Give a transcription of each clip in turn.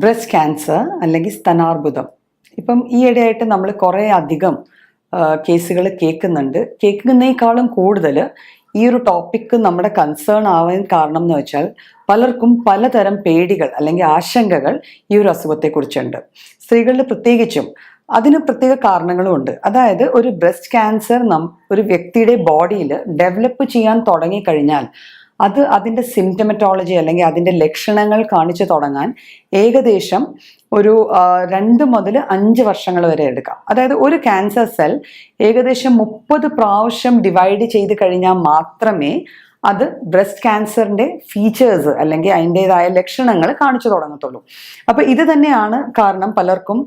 Breast cancer അല്ലെങ്കിൽ സ്തനാർബുദം. ഇപ്പം ഈയിടെയായിട്ട് നമ്മൾ കുറേ അധികം കേസുകൾ കേൾക്കുന്നതിനേക്കാളും കൂടുതൽ ഈ ഒരു ടോപ്പിക്ക് നമ്മുടെ കൺസേൺ ആവാൻ കാരണം എന്ന് വെച്ചാൽ പലർക്കും പലതരം പേടികൾ അല്ലെങ്കിൽ ആശങ്കകൾ ഈ ഒരു അസുഖത്തെക്കുറിച്ചുണ്ട്. സ്ത്രീകളിൽ പ്രത്യേകിച്ചും അതിന് പ്രത്യേക കാരണങ്ങളും ഉണ്ട്. അതായത് ഒരു ബ്രസ്റ്റ് ക്യാൻസർ ഒരു വ്യക്തിയുടെ ബോഡിയിൽ ഡെവലപ്പ് ചെയ്യാൻ തുടങ്ങിക്കഴിഞ്ഞാൽ അതിൻ്റെ സിംറ്റമറ്റോളജി അല്ലെങ്കിൽ അതിൻ്റെ ലക്ഷണങ്ങൾ കാണിച്ചു തുടങ്ങാൻ ഏകദേശം ഒരു 2 മുതൽ 5 വർഷങ്ങൾ വരെ എടുക്കാം. അതായത് ഒരു ക്യാൻസർ സെൽ ഏകദേശം 30 പ്രാവശ്യം ഡിവൈഡ് ചെയ്ത് കഴിഞ്ഞാൽ മാത്രമേ അത് ബ്രസ്റ്റ് ക്യാൻസറിൻ്റെ ഫീച്ചേഴ്സ് അല്ലെങ്കിൽ അതിൻ്റെതായ ലക്ഷണങ്ങൾ കാണിച്ചു തുടങ്ങത്തുള്ളൂ. അപ്പോൾ ഇത് തന്നെയാണ് കാരണം പലർക്കും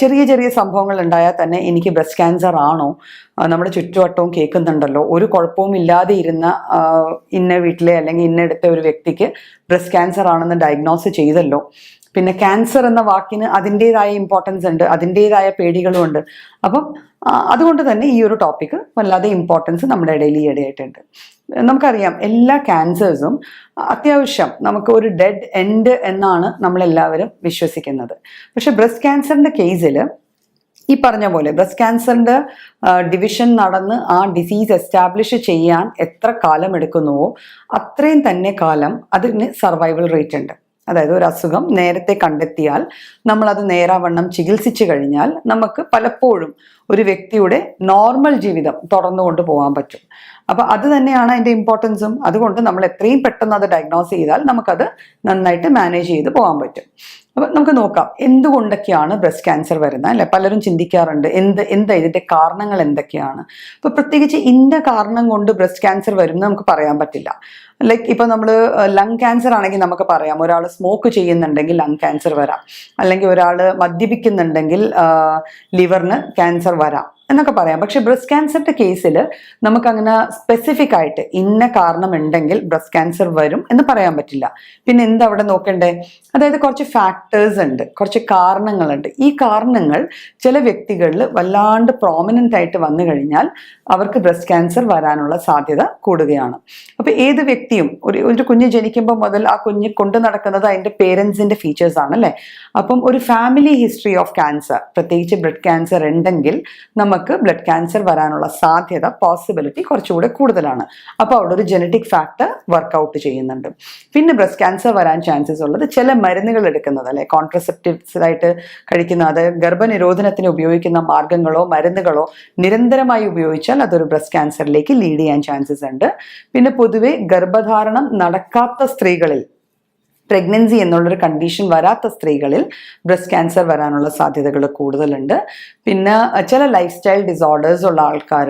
ചെറിയ ചെറിയ സംഭവങ്ങൾ ഉണ്ടായാൽ തന്നെ എനിക്ക് ബ്രസ്റ്റ് ക്യാൻസർ ആണോ, നമ്മുടെ ചുറ്റുവട്ടവും കേൾക്കുന്നുണ്ടല്ലോ, ഒരു കുഴപ്പവും ഇല്ലാതെ ഇരുന്ന ഇന്ന വീട്ടിലെ അല്ലെങ്കിൽ ഇന്നടുത്ത ഒരു വ്യക്തിക്ക് ബ്രസ്റ്റ് ക്യാൻസർ ആണെന്ന് ഡയഗ്നോസ് ചെയ്തല്ലോ. പിന്നെ ക്യാൻസർ എന്ന വാക്കിന് അതിൻ്റെതായ ഇമ്പോർട്ടൻസ് ഉണ്ട്, അതിൻ്റെതായ പേടികളും ഉണ്ട്. അപ്പം അതുകൊണ്ട് തന്നെ ഈ ഒരു ടോപ്പിക്ക് വല്ലാതെ ഇമ്പോർട്ടൻസ് നമ്മുടെ ഇടയിൽ ഈ ഇടയായിട്ടുണ്ട്. നമുക്കറിയാം എല്ലാ ക്യാൻസേഴ്സും അത്യാവശ്യം നമുക്ക് ഒരു ഡെഡ് എൻഡ് എന്നാണ് നമ്മളെല്ലാവരും വിശ്വസിക്കുന്നത്. പക്ഷെ ബ്രസ്റ്റ് ക്യാൻസറിൻ്റെ കേസിൽ ഈ പറഞ്ഞ പോലെ ബ്രസ്റ്റ് ക്യാൻസറിൻ്റെ ഡിവിഷൻ നടന്ന് ആ ഡിസീസ് എസ്റ്റാബ്ലിഷ് ചെയ്യാൻ എത്ര കാലം എടുക്കുന്നുവോ അത്രയും തന്നെ കാലം അതിന് സർവൈവൽ റേറ്റ് ഉണ്ട്. അതായത് ഒരു അസുഖം നേരത്തെ കണ്ടെത്തിയാൽ നമ്മളത് നേരാവണ്ണം ചികിത്സിച്ചു കഴിഞ്ഞാൽ നമുക്ക് പലപ്പോഴും ഒരു വ്യക്തിയുടെ നോർമൽ ജീവിതം തുടർന്നു കൊണ്ടുപോകാൻ പറ്റും. അപ്പോൾ അത് തന്നെയാണ് അതിൻ്റെ ഇമ്പോർട്ടൻസും. അതുകൊണ്ട് നമ്മൾ എത്രയും പെട്ടെന്ന് അത് ഡയഗ്നോസ് ചെയ്താൽ നമുക്കത് നന്നായിട്ട് മാനേജ് ചെയ്ത് പോകാൻ പറ്റും. അപ്പം നമുക്ക് നോക്കാം എന്തുകൊണ്ടൊക്കെയാണ് ബ്രസ്റ്റ് ക്യാൻസർ വരുന്നത്, അല്ലെ? പലരും ചിന്തിക്കാറുണ്ട് എന്താ ഇതിൻ്റെ കാരണങ്ങൾ എന്തൊക്കെയാണ്. അപ്പോൾ പ്രത്യേകിച്ച് ഇന്ന കാരണം കൊണ്ട് ബ്രസ്റ്റ് ക്യാൻസർ വരും എന്ന് നമുക്ക് പറയാൻ പറ്റില്ല. ലൈക്ക് ഇപ്പം നമ്മൾ ലങ് ക്യാൻസർ ആണെങ്കിൽ നമുക്ക് പറയാം ഒരാൾ സ്മോക്ക് ചെയ്യുന്നുണ്ടെങ്കിൽ ലങ് ക്യാൻസർ വരാം, അല്ലെങ്കിൽ ഒരാൾ മദ്യപിക്കുന്നുണ്ടെങ്കിൽ ലിവറിന് ക്യാൻസർ വരാം എന്നൊക്കെ പറയാം. പക്ഷെ ബ്രസ്റ്റ് ക്യാൻസറിന്റെ കേസിൽ നമുക്കങ്ങനെ സ്പെസിഫിക് ആയിട്ട് ഇന്ന കാരണം ഉണ്ടെങ്കിൽ ബ്രസ്റ്റ് ക്യാൻസർ വരും എന്ന് പറയാൻ പറ്റില്ല. പിന്നെ എന്താ അവിടെ നോക്കണ്ടേ? അതായത് കുറച്ച് ഫാക്ടേഴ്സ് ഉണ്ട്, കുറച്ച് കാരണങ്ങളുണ്ട്. ഈ കാരണങ്ങൾ ചില വ്യക്തികളിൽ വല്ലാണ്ട് പ്രോമിനൻ്റ് ആയിട്ട് വന്നു കഴിഞ്ഞാൽ അവർക്ക് ബ്രസ്റ്റ് ക്യാൻസർ വരാനുള്ള സാധ്യത കൂടുകയാണ്. അപ്പോൾ ഏത് വ്യക്തിയും ഒരു കുഞ്ഞ് ജനിക്കുമ്പോൾ മുതൽ ആ കുഞ്ഞ് കൊണ്ടു നടക്കുന്നത് അതിൻ്റെ പേരൻസിൻ്റെ ഫീച്ചേഴ്സ് ആണ്, അല്ലേ? അപ്പം ഒരു ഫാമിലി ഹിസ്റ്ററി ഓഫ് ക്യാൻസർ, പ്രത്യേകിച്ച് ബ്ലഡ് ക്യാൻസർ ഉണ്ടെങ്കിൽ നമുക്ക് ബ്ലഡ് ക്യാൻസർ വരാനുള്ള സാധ്യത പോസിബിലിറ്റി കുറച്ചുകൂടെ കൂടുതലാണ്. അപ്പോൾ അവിടെ ഒരു ജനറ്റിക് ഫാക്ടർ വർക്കൗട്ട് ചെയ്യുന്നുണ്ട്. പിന്നെ ബ്രസ്റ്റ് ക്യാൻസർ വരാൻ ചാൻസസ് ഉള്ളത് ചില മരുന്നുകൾ എടുക്കുന്നത്, അല്ലെ, കോൺട്രസെപ്റ്റീവ്സ് ആയിട്ട് കഴിക്കുന്ന, അത് ഗർഭനിരോധനത്തിന് ഉപയോഗിക്കുന്ന മാർഗങ്ങളോ മരുന്നുകളോ നിരന്തരമായി ഉപയോഗിച്ചാൽ അതൊരു ബ്രസ്റ്റ് ക്യാൻസറിലേക്ക് ലീഡ് ചെയ്യാൻ ചാൻസസ് ഉണ്ട്. പിന്നെ പൊതുവെ ഗർഭധാരണം നടക്കാത്ത സ്ത്രീകളിൽ, പ്രഗ്നൻസി എന്നുള്ളൊരു കണ്ടീഷൻ വരാത്ത സ്ത്രീകളിൽ ബ്രസ്റ്റ് ക്യാൻസർ വരാനുള്ള സാധ്യതകൾ കൂടുതലുണ്ട്. പിന്നെ ചില ലൈഫ് സ്റ്റൈൽ ഡിസോർഡേഴ്സ് ഉള്ള ആൾക്കാർ,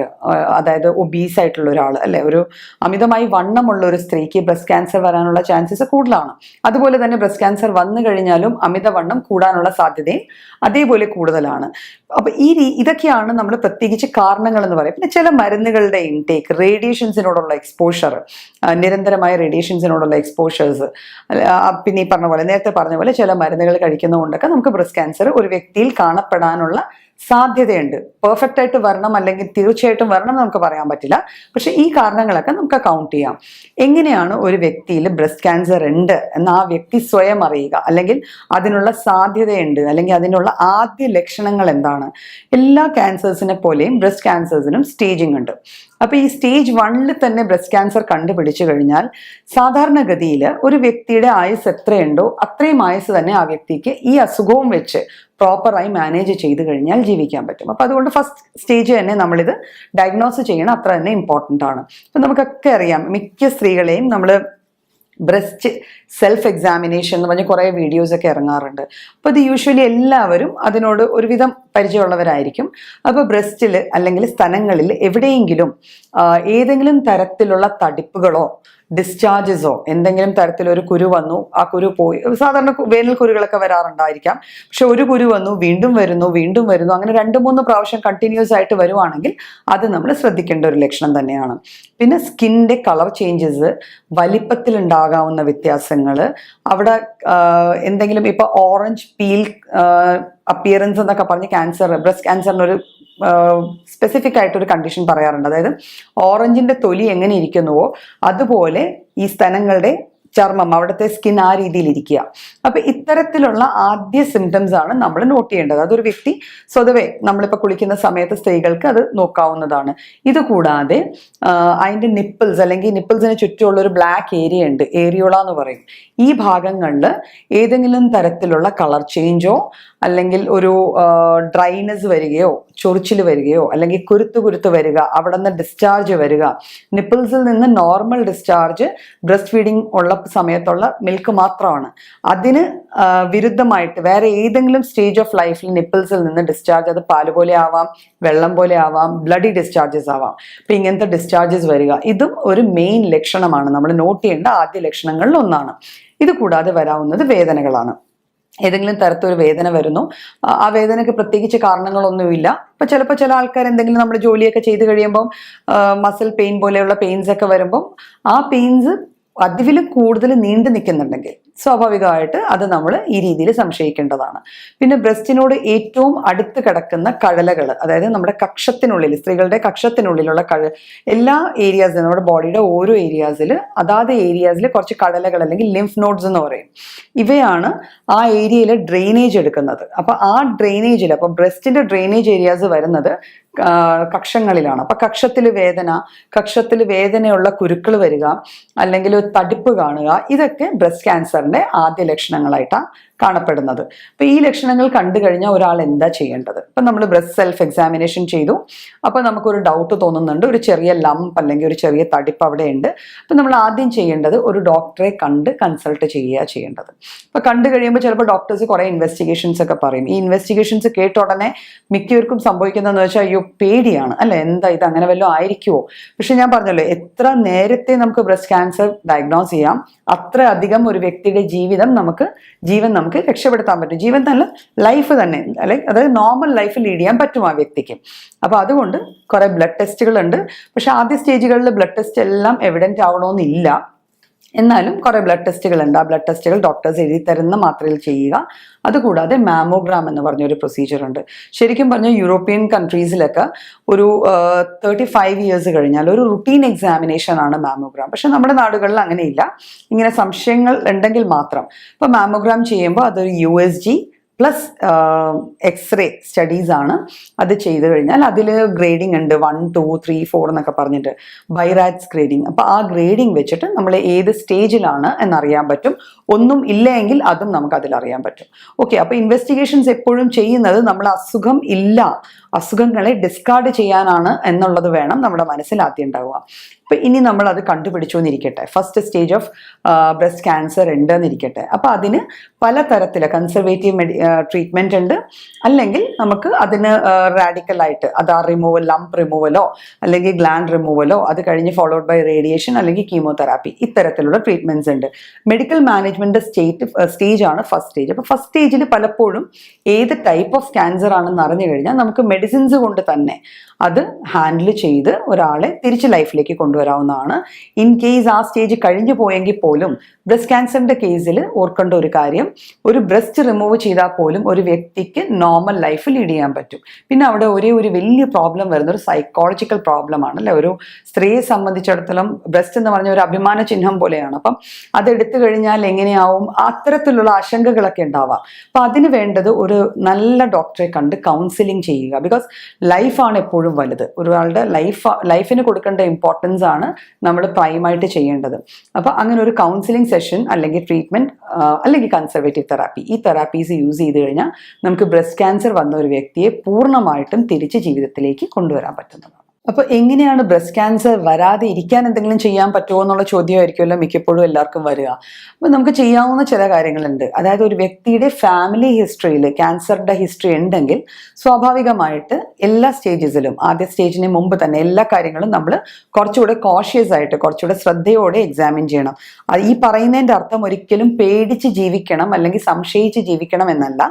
അതായത് ഒബീസ് ആയിട്ടുള്ള ഒരാൾ, അല്ലെ, ഒരു അമിതമായി വണ്ണമുള്ള ഒരു സ്ത്രീക്ക് ബ്രസ്റ്റ് ക്യാൻസർ വരാനുള്ള ചാൻസസ് കൂടുതലാണ്. അതുപോലെ തന്നെ ബ്രസ്റ്റ് ക്യാൻസർ വന്നു കഴിഞ്ഞാലും അമിതവണ്ണം കൂടാനുള്ള സാധ്യതയും അതേപോലെ കൂടുതലാണ്. അപ്പോൾ ഇതൊക്കെയാണ് നമ്മൾ പ്രത്യേകിച്ച് കാരണങ്ങൾ എന്ന് പറയും. പിന്നെ ചില മരുന്നുകളുടെ ഇൻടേക്ക്, റേഡിയേഷൻസിനോടുള്ള എക്സ്പോഷർ, നിരന്തരമായ റേഡിയേഷൻസിനോടുള്ള എക്സ്പോഷേഴ്സ്, പിന്നെ ഈ പറഞ്ഞ പോലെ നേരത്തെ പറഞ്ഞ പോലെ ചില മരുന്നുകൾ കഴിക്കുന്നതുകൊണ്ടൊക്കെ നമുക്ക് ബ്രസ്റ്റ് ക്യാൻസർ ഒരു വ്യക്തിയിൽ കാണപ്പെടാനുള്ള സാധ്യതയുണ്ട്. പെർഫെക്റ്റ് ആയിട്ട് വരണം അല്ലെങ്കിൽ തീർച്ചയായിട്ടും വരണം എന്ന് നമുക്ക് പറയാൻ പറ്റില്ല. പക്ഷെ ഈ കാരണങ്ങളൊക്കെ നമുക്ക് കൗണ്ട് ചെയ്യാം. എങ്ങനെയാണ് ഒരു വ്യക്തിയിൽ ബ്രസ്റ്റ് ക്യാൻസർ ഉണ്ട് എന്ന് ആ വ്യക്തി സ്വയം അറിയുക, അല്ലെങ്കിൽ അതിനുള്ള സാധ്യതയുണ്ട്, അല്ലെങ്കിൽ അതിനുള്ള ആദ്യ ലക്ഷണങ്ങൾ എന്താണ്? എല്ലാ ക്യാൻസേഴ്സിനെ പോലെയും ബ്രസ്റ്റ് ക്യാൻസേഴ്സിനും സ്റ്റേജിങ് ഉണ്ട്. അപ്പോൾ ഈ സ്റ്റേജ് 1 തന്നെ ബ്രസ്റ്റ് ക്യാൻസർ കണ്ടുപിടിച്ചു കഴിഞ്ഞാൽ സാധാരണഗതിയിൽ ഒരു വ്യക്തിയുടെ ആയുസ് എത്രയുണ്ടോ അത്രയും ആയുസ് തന്നെ ആ വ്യക്തിക്ക് ഈ അസുഖവും വെച്ച് പ്രോപ്പറായി മാനേജ് ചെയ്ത് കഴിഞ്ഞാൽ ജീവിക്കാൻ പറ്റും. അപ്പോൾ അതുകൊണ്ട് ഫസ്റ്റ് സ്റ്റേജ് തന്നെ നമ്മളിത് ഡയഗ്നോസ് ചെയ്യണം, അത്ര തന്നെ ഇമ്പോർട്ടൻ്റ് ആണ്. ഇപ്പം നമുക്കൊക്കെ അറിയാം, മിക്ക സ്ത്രീകളെയും നമ്മൾ ബ്രസ്റ്റ് സെൽഫ് എക്സാമിനേഷൻ എന്ന് പറഞ്ഞ് കുറേ വീഡിയോസൊക്കെ ഇറങ്ങാറുണ്ട്. അപ്പോൾ ഇത് യൂഷ്വലി എല്ലാവരും അതിനോട് ഒരുവിധം പരിചയമുള്ളവരായിരിക്കും. അപ്പോൾ ബ്രസ്റ്റിൽ അല്ലെങ്കിൽ സ്തനങ്ങളിൽ എവിടെയെങ്കിലും ഏതെങ്കിലും തരത്തിലുള്ള തടിപ്പുകളോ ഡിസ്ചാർജസോ എന്തെങ്കിലും തരത്തിലൊരു കുരു വന്നു, ആ കുരു പോയി, സാധാരണ വേനൽ കുരുകളൊക്കെ വരാറുണ്ടായിരിക്കാം, പക്ഷെ ഒരു കുരു വന്നു വീണ്ടും വരുന്നു അങ്ങനെ 2-3 പ്രാവശ്യം കണ്ടിന്യൂസ് ആയിട്ട് വരുവാണെങ്കിൽ അത് നമ്മൾ ശ്രദ്ധിക്കേണ്ട ഒരു ലക്ഷണം തന്നെയാണ്. പിന്നെ സ്കിന്നിൻ്റെ കളർ ചേഞ്ചസ്, വലിപ്പത്തിലുണ്ടാകാവുന്ന വ്യത്യാസങ്ങൾ, അവിടെ എന്തെങ്കിലും ഇപ്പോൾ ഓറഞ്ച് പീൽ അപ്പിയറൻസ് എന്നൊക്കെ പറഞ്ഞ് ബ്രസ്റ്റ് ക്യാൻസറിനൊരു സ്പെസിഫിക് ആയിട്ടൊരു കണ്ടീഷൻ പറയാറുണ്ട്. അതായത് ഓറഞ്ചിന്റെ തൊലി എങ്ങനെ ഇരിക്കുന്നുവോ അതുപോലെ ഈ സ്തനങ്ങളുടെ ചർമ്മം, അവിടുത്തെ സ്കിൻ ആ രീതിയിൽ ഇരിക്കുക. അപ്പൊ ഇത്തരത്തിലുള്ള ആദ്യ സിംറ്റംസ് ആണ് നമ്മൾ നോട്ട് ചെയ്യേണ്ടത്. അതൊരു വ്യക്തി സ്വതവേ നമ്മളിപ്പോൾ കുളിക്കുന്ന സമയത്ത് സ്ത്രീകൾക്ക് അത് നോക്കാവുന്നതാണ്. ഇത് കൂടാതെ അതിന്റെ നിപ്പിൾസ് അല്ലെങ്കിൽ നിപ്പിൾസിന് ചുറ്റുമുള്ള ഒരു ബ്ലാക്ക് ഏരിയ ഉണ്ട്, ഏരിയോള എന്ന് പറയും. ഈ ഭാഗങ്ങളിൽ ഏതെങ്കിലും തരത്തിലുള്ള കളർ ചേഞ്ചോ അല്ലെങ്കിൽ ഒരു ഡ്രൈനെസ് വരികയോ ചൊറിച്ചിൽ വരികയോ അല്ലെങ്കിൽ കുരുത്ത് വരിക, അവിടെ നിന്ന് ഡിസ്ചാർജ് വരിക, നിപ്പിൾസിൽ നിന്ന് നോർമൽ ഡിസ്ചാർജ് ബ്രസ്റ്റ് ഫീഡിങ് ഉള്ള സമയത്തുള്ള മിൽക്ക് മാത്രമാണ്. അതിന് വിരുദ്ധമായിട്ട് വേറെ ഏതെങ്കിലും സ്റ്റേജ് ഓഫ് ലൈഫിൽ നിപ്പിൾസിൽ നിന്ന് ഡിസ്ചാർജ്, അത് പാല് പോലെ ആവാം, വെള്ളം പോലെ ആവാം, ബ്ലഡി ഡിസ്ചാർജസ് ആവാം. അപ്പൊ ഇങ്ങനത്തെ ഡിസ്ചാർജസ് വരിക, ഇതും ഒരു മെയിൻ ലക്ഷണമാണ്, നമ്മൾ നോട്ട് ചെയ്യേണ്ട ആദ്യ ലക്ഷണങ്ങളിൽ ഒന്നാണ്. ഇത് കൂടാതെ വരാവുന്നത് വേദനകളാണ്. ഏതെങ്കിലും തരത്തൊരു വേദന വരുന്നു, ആ വേദനയ്ക്ക് പ്രത്യേകിച്ച് കാരണങ്ങളൊന്നുമില്ല. ഇപ്പൊ ചിലപ്പോൾ ചില ആൾക്കാർ എന്തെങ്കിലും നമ്മൾ ജോലിയൊക്കെ ചെയ്ത് കഴിയുമ്പം മസിൽ പെയിൻ പോലെയുള്ള പെയിൻസ് ഒക്കെ വരുമ്പം ആ പെയിൻസ് അതിലും കൂടുതൽ നീണ്ടു നിൽക്കുന്നുണ്ടെങ്കിൽ സ്വാഭാവികമായിട്ട് അത് നമ്മൾ ഈ രീതിയിൽ സംശയിക്കേണ്ടതാണ്. പിന്നെ ബ്രസ്റ്റിനോട് ഏറ്റവും അടുത്ത് കിടക്കുന്ന കഴലകൾ, അതായത് നമ്മുടെ കക്ഷത്തിനുള്ളിൽ, സ്ത്രീകളുടെ കക്ഷത്തിനുള്ളിലുള്ള എല്ലാ ഏരിയാസിലും, നമ്മുടെ ബോഡിയുടെ ഓരോ ഏരിയാസിൽ അതാത് ഏരിയാസിൽ കുറച്ച് കടലകൾ അല്ലെങ്കിൽ ലിംഫ് നോഡ്സ് എന്ന് പറയും. ഇവയാണ് ആ ഏരിയയിൽ ഡ്രെയിനേജ് എടുക്കുന്നത്. അപ്പൊ ആ ഡ്രെയിനേജിൽ, അപ്പൊ ബ്രസ്റ്റിന്റെ ഡ്രെയിനേജ് ഏരിയാസ് വരുന്നത് കക്ഷങ്ങളിലാണ്. അപ്പൊ കക്ഷത്തിൽ വേദനയുള്ള കുരുക്കൾ വരിക, അല്ലെങ്കിൽ ഒരു തടിപ്പ് കാണുക, ഇതൊക്കെ ബ്രസ്റ്റ് ക്യാൻസറിന്റെ ആദ്യ ലക്ഷണങ്ങളായിട്ടാണ് കാണപ്പെടുന്നത്. അപ്പൊ ഈ ലക്ഷണങ്ങൾ കണ്ടു കഴിഞ്ഞാൽ ഒരാൾ എന്താ ചെയ്യേണ്ടത്? ഇപ്പൊ നമ്മൾ ബ്രസ്റ്റ് സെൽഫ് എക്സാമിനേഷൻ ചെയ്തു, അപ്പൊ നമുക്കൊരു ഡൗട്ട് തോന്നുന്നുണ്ട്, ഒരു ചെറിയ ലംപ് അല്ലെങ്കിൽ ഒരു ചെറിയ തടിപ്പ് അവിടെ ഉണ്ട്. അപ്പൊ നമ്മൾ ആദ്യം ചെയ്യേണ്ടത് ഒരു ഡോക്ടറെ കണ്ട് കൺസൾട്ട് ചെയ്യേണ്ടത്. അപ്പൊ കണ്ടു കഴിയുമ്പോൾ ചിലപ്പോൾ ഡോക്ടേഴ്സ് കുറെ ഇൻവെസ്റ്റിഗേഷൻസ് ഒക്കെ പറയും. ഈ ഇൻവെസ്റ്റിഗേഷൻസ് കേട്ട ഉടനെ മിക്കവർക്കും സംഭവിക്കുന്നതെന്ന് വെച്ചാൽ അയ്യോ പേടിയാണ്, അല്ലെ, എന്താ ഇത് അങ്ങനെ വല്ലതും ആയിരിക്കുമോ? പക്ഷെ ഞാൻ പറഞ്ഞല്ലോ, എത്ര നേരത്തെ നമുക്ക് ബ്രസ്റ്റ് ക്യാൻസർ ഡയഗ്നോസ് ചെയ്യാം, അത്ര അധികം ഒരു വ്യക്തിയുടെ ജീവൻ നമുക്ക് രക്ഷപ്പെടുത്താൻ പറ്റും. ജീവൻ തന്നെ, ലൈഫ് തന്നെ, അതായത് നോർമൽ ലൈഫ് ലീഡ് ചെയ്യാൻ പറ്റും ആ വ്യക്തിക്ക്. അപ്പൊ അതുകൊണ്ട് കുറെ ബ്ലഡ് ടെസ്റ്റുകൾ ഉണ്ട്. പക്ഷെ ആദ്യ സ്റ്റേജുകളിൽ ബ്ലഡ് ടെസ്റ്റ് എല്ലാം എവിഡന്റ് ആവണമെന്നില്ല. എന്നാലും കുറെ ബ്ലഡ് ടെസ്റ്റുകൾ ഉണ്ട്. ആ ബ്ലഡ് ടെസ്റ്റുകൾ ഡോക്ടേഴ്സ് എഴുതി തരുന്ന മാത്രയിൽ ചെയ്യുക. അതുകൂടാതെ മാമോഗ്രാം എന്ന് പറഞ്ഞൊരു പ്രൊസീജിയർ ഉണ്ട്. ശരിക്കും പറഞ്ഞാൽ യൂറോപ്യൻ കൺട്രീസിലൊക്കെ ഒരു 35 ഇയേഴ്സ് കഴിഞ്ഞാൽ ഒരു റുട്ടീൻ എക്സാമിനേഷൻ ആണ് മാമോഗ്രാം. പക്ഷെ നമ്മുടെ നാടുകളിൽ അങ്ങനെയില്ല. ഇങ്ങനെ സംശയങ്ങൾ ഉണ്ടെങ്കിൽ മാത്രം. ഇപ്പൊ മാമോഗ്രാം ചെയ്യുമ്പോൾ അതൊരു USG പ്ലസ് എക്സ്റേ സ്റ്റഡീസ് ആണ്. അത് ചെയ്ത് കഴിഞ്ഞാൽ അതിൽ ഗ്രേഡിംഗ് ഉണ്ട്, 1, 2, 3, 4 എന്നൊക്കെ പറഞ്ഞിട്ട് ബൈറാറ്റ്സ് ഗ്രേഡിംഗ്. അപ്പൊ ആ ഗ്രേഡിംഗ് വെച്ചിട്ട് നമ്മൾ ഏത് സ്റ്റേജിലാണ് എന്നറിയാൻ പറ്റും. ഒന്നും ഇല്ല എങ്കിൽ അതും നമുക്ക് അതിൽ അറിയാൻ പറ്റും. ഓക്കെ, അപ്പൊ ഇൻവെസ്റ്റിഗേഷൻസ് എപ്പോഴും ചെയ്യുന്നത് നമ്മൾ അസുഖങ്ങളെ ഡിസ്കാർഡ് ചെയ്യാനാണ് എന്നുള്ളത് വേണം നമ്മുടെ മനസ്സിൽ ആദ്യം ഉണ്ടാവുക. അപ്പൊ ഇനി നമ്മൾ അത് കണ്ടുപിടിച്ചു എന്നിരിക്കട്ടെ, first stage of breast cancer ഉണ്ട് എന്നിരിക്കട്ടെ. അപ്പൊ അതിന് പലതരത്തില് കൺസർവേറ്റീവ് ട്രീറ്റ്മെന്റ് ഉണ്ട്, അല്ലെങ്കിൽ നമുക്ക് അതിന് റാഡിക്കലായിട്ട് അത് ലംപ് റിമൂവലോ അല്ലെങ്കിൽ ഗ്ലാൻഡ് റിമൂവലോ, അത് കഴിഞ്ഞ് ഫോളോഡ് ബൈ റേഡിയേഷൻ അല്ലെങ്കിൽ കീമോതെറാപ്പി, ഇത്തരത്തിലുള്ള ട്രീറ്റ്മെന്റ്സ് ഉണ്ട്. മെഡിക്കൽ മാനേജ്മെന്റ് സ്റ്റേജ് ആണ് ഫസ്റ്റ് സ്റ്റേജ്. അപ്പൊ ഫസ്റ്റ് സ്റ്റേജിൽ പലപ്പോഴും ഏത് ടൈപ്പ് ഓഫ് ക്യാൻസർ ആണെന്ന് അറിഞ്ഞു കഴിഞ്ഞാൽ നമുക്ക് മെഡിസിൻസ് കൊണ്ട് തന്നെ അത് ഹാൻഡിൽ ചെയ്ത് ഒരാളെ തിരിച്ച് ലൈഫിലേക്ക് കൊണ്ടുവരാവുന്നതാണ്. ഇൻ കേസ് ആ സ്റ്റേജ് കഴിഞ്ഞു പോയെങ്കിൽ പോലും ബ്രസ്റ്റ് ക്യാൻസറിന്റെ കേസിൽ ഓർക്കേണ്ട ഒരു കാര്യം, ഒരു ബ്രസ്റ്റ് റിമൂവ് ചെയ്താൽ പോലും ഒരു വ്യക്തിക്ക് നോർമൽ ലൈഫ് ലീഡ് ചെയ്യാൻ പറ്റും. പിന്നെ അവിടെ ഒരു വലിയ പ്രോബ്ലം വരുന്ന ഒരു സൈക്കോളജിക്കൽ പ്രോബ്ലം ആണ്, അല്ലെ. ഒരു സ്ത്രീയെ സംബന്ധിച്ചിടത്തോളം ബ്രസ്റ്റ് എന്ന് പറഞ്ഞ ഒരു അഭിമാന ചിഹ്നം പോലെയാണ്. അപ്പം അതെടുത്തു കഴിഞ്ഞാൽ എങ്ങനെയാവും, അത്തരത്തിലുള്ള ആശങ്കകളൊക്കെ ഉണ്ടാവാം. അപ്പൊ അതിന് വേണ്ടത് ഒരു നല്ല ഡോക്ടറെ കണ്ട് കൗൺസിലിംഗ് ചെയ്യുക. ബിക്കോസ് ലൈഫാണ് എപ്പോഴും വലുത്. ഒരാളുടെ ലൈഫിന് കൊടുക്കേണ്ട ഇമ്പോർട്ടൻസ് ആണ് നമ്മൾ പ്രൈമായിട്ട് ചെയ്യേണ്ടത്. അപ്പൊ അങ്ങനെ ഒരു കൗൺസിലിംഗ് സെഷൻ അല്ലെങ്കിൽ ട്രീറ്റ്മെന്റ് അല്ലെങ്കിൽ കൺസർവേറ്റീവ് തെറാപ്പി, ഈ തെറാപ്പീസ് യൂസ് ചെയ്ത് കഴിഞ്ഞാൽ നമുക്ക് ബ്രസ്റ്റ് ക്യാൻസർ വന്ന ഒരു വ്യക്തിയെ പൂർണ്ണമായിട്ടും തിരിച്ച് ജീവിതത്തിലേക്ക് കൊണ്ടുവരാൻ പറ്റുന്നതാണ്. അപ്പൊ എങ്ങനെയാണ് ബ്രസ്റ്റ് ക്യാൻസർ വരാതെ ഇരിക്കാൻ എന്തെങ്കിലും ചെയ്യാൻ പറ്റുമോ എന്നുള്ള ചോദ്യമായിരിക്കുമല്ലോ മിക്കപ്പോഴും എല്ലാവർക്കും വരിക. അപ്പൊ നമുക്ക് ചെയ്യാവുന്ന ചില കാര്യങ്ങളുണ്ട്. അതായത് ഒരു വ്യക്തിയുടെ ഫാമിലി ഹിസ്റ്ററിയിൽ ക്യാൻസറിന്റെ ഹിസ്റ്ററി ഉണ്ടെങ്കിൽ സ്വാഭാവികമായിട്ട് എല്ലാ സ്റ്റേജസിലും, ആദ്യ സ്റ്റേജിന് മുമ്പ് തന്നെ എല്ലാ കാര്യങ്ങളും നമ്മൾ കുറച്ചുകൂടെ കോഷ്യസ് ആയിട്ട്, കുറച്ചുകൂടെ ശ്രദ്ധയോടെ എക്സാമിൻ ചെയ്യണം. ഈ പറയുന്നതിന്റെ അർത്ഥം ഒരിക്കലും പേടിച്ച് ജീവിക്കണം അല്ലെങ്കിൽ സംശയിച്ച് ജീവിക്കണം എന്നല്ല.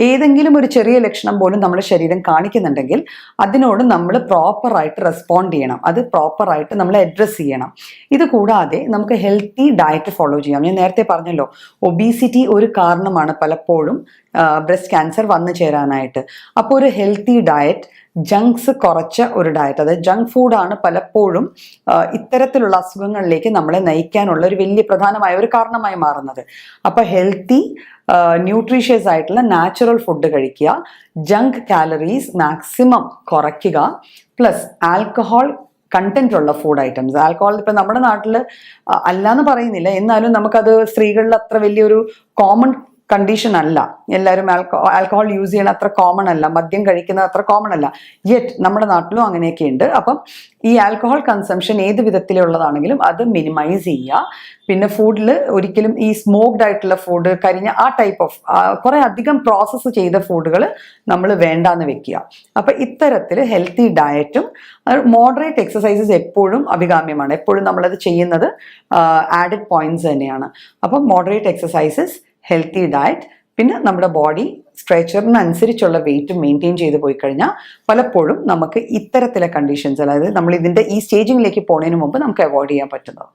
ഏതെങ്കിലും ഒരു ചെറിയ ലക്ഷണം പോലും നമ്മുടെ ശരീരം കാണിക്കുന്നുണ്ടെങ്കിൽ അതിനോട് നമ്മൾ പ്രോപ്പറായിട്ട് റെസ്പോണ്ട് ചെയ്യണം, അത് പ്രോപ്പറായിട്ട് നമ്മൾ അഡ്രസ്സ് ചെയ്യണം. ഇത് കൂടാതെ നമുക്ക് ഹെൽത്തി ഡയറ്റ് ഫോളോ ചെയ്യാം. ഞാൻ നേരത്തെ പറഞ്ഞല്ലോ, ഒബീസിറ്റി ഒരു കാരണമാണ് പലപ്പോഴും ബ്രസ്റ്റ് ക്യാൻസർ വന്നു ചേരാനായിട്ട്. അപ്പോൾ ഒരു ഹെൽത്തി ഡയറ്റ്, ജങ്ക്സ് കുറച്ച ഒരു ഡയറ്റ്, അതായത് ജങ്ക് ഫുഡാണ് പലപ്പോഴും ഇത്തരത്തിലുള്ള അസുഖങ്ങളിലേക്ക് നമ്മളെ നയിക്കാനുള്ള ഒരു വലിയ പ്രധാനമായ ഒരു കാരണമായി മാറുന്നത്. അപ്പോൾ ഹെൽത്തി ന്യൂട്രീഷ്യസ് ആയിട്ടുള്ള നാച്ചുറൽ ഫുഡ് കഴിക്കുക, ജങ്ക് കാലറീസ് മാക്സിമം കുറയ്ക്കുക, പ്ലസ് ആൽക്കഹോൾ കണ്ടന്റ് ഉള്ള ഫുഡ് ഐറ്റംസ്. ആൽക്കഹോൾ ഇപ്പം നമ്മുടെ നാട്ടിൽ അല്ലാന്ന് പറയുന്നില്ല, എന്നാലും നമുക്കത് സ്ത്രീകളിൽ അത്ര വലിയൊരു കോമൺ കണ്ടീഷൻ അല്ല. എല്ലാവരും ആൽക്കഹോൾ യൂസ് ചെയ്യണ അത്ര കോമൺ അല്ല, മദ്യം കഴിക്കുന്നത് അത്ര കോമൺ അല്ല. യെറ്റ് നമ്മുടെ നാട്ടിലും അങ്ങനെയൊക്കെ ഉണ്ട്. അപ്പം ഈ ആൽക്കഹോൾ കൺസംഷൻ ഏത് വിധത്തിലുള്ളതാണെങ്കിലും അത് മിനിമൈസ് ചെയ്യുക. പിന്നെ ഫുഡിൽ ഒരിക്കലും ഈ സ്മോക്ഡ് ആയിട്ടുള്ള ഫുഡ്, കരിഞ്ഞ ആ ടൈപ്പ് ഓഫ് കുറെ അധികം പ്രോസസ്സ് ചെയ്ത ഫുഡുകൾ നമ്മൾ വേണ്ടാന്ന് വെക്കുക. അപ്പം ഇത്തരത്തിൽ ഹെൽത്തി ഡയറ്റും മോഡറേറ്റ് എക്സസൈസസ് എപ്പോഴും അഭികാമ്യമാണ്. എപ്പോഴും നമ്മളത് ചെയ്യുന്നത് ആഡഡ് പോയിന്റ്സ് തന്നെയാണ്. അപ്പം മോഡറേറ്റ് എക്സസൈസസ്, ഹെൽത്തി ഡയറ്റ്, പിന്നെ നമ്മുടെ ബോഡി സ്ട്രെച്ചറിനനുസരിച്ചുള്ള വെയിറ്റ് മെയിൻറ്റെയിൻ ചെയ്ത് പോയി കഴിഞ്ഞാൽ പലപ്പോഴും നമുക്ക് ഇത്തരത്തിലെ കണ്ടീഷൻസ്, അതായത് നമ്മൾ ഇതിൻ്റെ ഈ സ്റ്റേജിങ്ങിലേക്ക് പോകുന്നതിന് മുമ്പ് നമുക്ക് അവോയ്ഡ് ചെയ്യാൻ പറ്റുന്നത്.